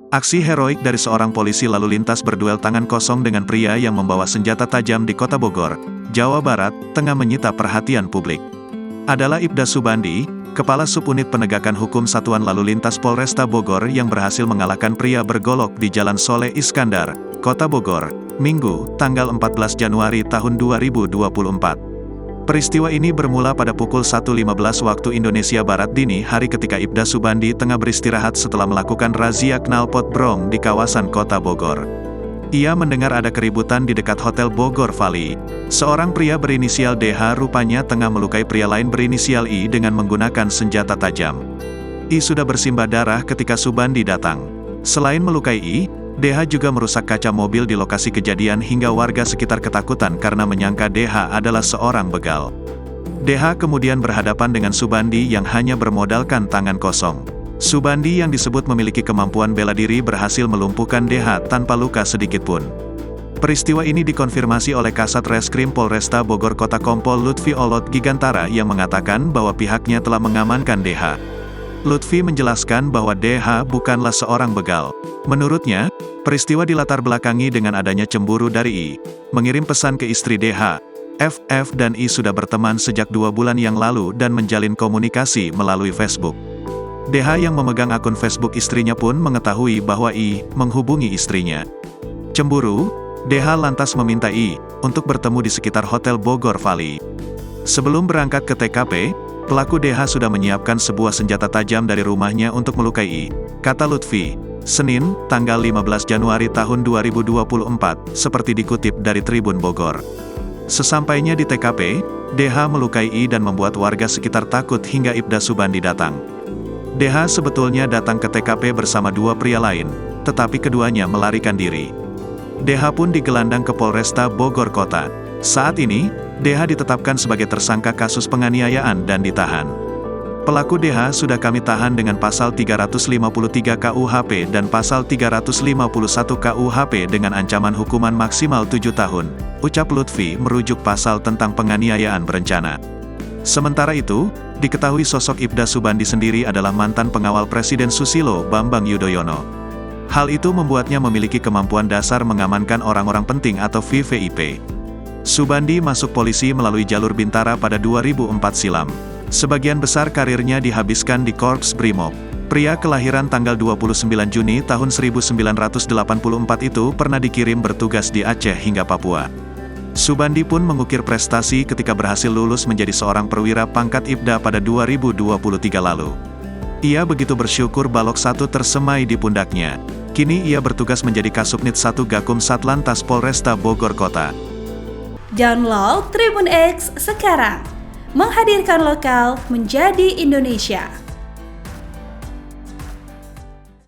Aksi heroik dari seorang polisi lalu lintas berduel tangan kosong dengan pria yang membawa senjata tajam di Kota Bogor, Jawa Barat, tengah menyita perhatian publik. Adalah Ibda Subandi, Kepala Subunit Penegakan Hukum Satuan Lalu Lintas Polresta Bogor yang berhasil mengalahkan pria bergolok di Jalan Soleh Iskandar, Kota Bogor, Minggu, tanggal 14 Januari tahun 2024. Peristiwa ini bermula pada pukul 1.15 waktu Indonesia Barat dini hari ketika Ibda Subandi tengah beristirahat setelah melakukan razia knalpot brong di kawasan Kota Bogor. Ia mendengar ada keributan di dekat Hotel Bogor Valley. Seorang pria berinisial DH rupanya tengah melukai pria lain berinisial I dengan menggunakan senjata tajam. I sudah bersimbah darah ketika Subandi datang. Selain melukai I, DH juga merusak kaca mobil di lokasi kejadian hingga warga sekitar ketakutan karena menyangka DH adalah seorang begal. DH kemudian berhadapan dengan Subandi yang hanya bermodalkan tangan kosong. Subandi yang disebut memiliki kemampuan bela diri berhasil melumpuhkan DH tanpa luka sedikitpun. Peristiwa ini dikonfirmasi oleh Kasat Reskrim Polresta Bogor Kota Kompol Lutfi Olot Gigantara yang mengatakan bahwa pihaknya telah mengamankan DH. Lutfi menjelaskan bahwa DH bukanlah seorang begal. Menurutnya, peristiwa dilatar belakangi dengan adanya cemburu dari I. Mengirim pesan ke istri DH, FF dan I sudah berteman sejak 2 bulan yang lalu dan menjalin komunikasi melalui Facebook. DH yang memegang akun Facebook istrinya pun mengetahui bahwa I menghubungi istrinya. Cemburu, DH lantas meminta I untuk bertemu di sekitar Hotel Bogor Valley. Sebelum berangkat ke TKP, pelaku DH sudah menyiapkan sebuah senjata tajam dari rumahnya untuk melukai I, kata Lutfi. Senin, tanggal 15 Januari tahun 2024, seperti dikutip dari Tribun Bogor. Sesampainya di TKP, DH melukai I dan membuat warga sekitar takut hingga Ibda Subandi datang. DH sebetulnya datang ke TKP bersama 2 pria lain, tetapi keduanya melarikan diri. DH pun digelandang ke Polresta Bogor Kota. Saat ini, DH ditetapkan sebagai tersangka kasus penganiayaan dan ditahan. Pelaku DH sudah kami tahan dengan pasal 353 KUHP dan pasal 351 KUHP dengan ancaman hukuman maksimal 7 tahun, ucap Lutfi merujuk pasal tentang penganiayaan berencana. Sementara itu, diketahui sosok Ibda Subandi sendiri adalah mantan pengawal Presiden Susilo Bambang Yudhoyono. Hal itu membuatnya memiliki kemampuan dasar mengamankan orang-orang penting atau VVIP. Subandi masuk polisi melalui jalur Bintara pada 2004 silam. Sebagian besar karirnya dihabiskan di Korps Brimob. Pria kelahiran tanggal 29 Juni tahun 1984 itu pernah dikirim bertugas di Aceh hingga Papua. Subandi pun mengukir prestasi ketika berhasil lulus menjadi seorang perwira pangkat Ibda pada 2023 lalu. Ia begitu bersyukur balok 1 tersemai di pundaknya. Kini ia bertugas menjadi Kasubnit 1 Gakum Satlantas Polresta Bogor Kota. Download Tribun X sekarang, menghadirkan lokal menjadi Indonesia.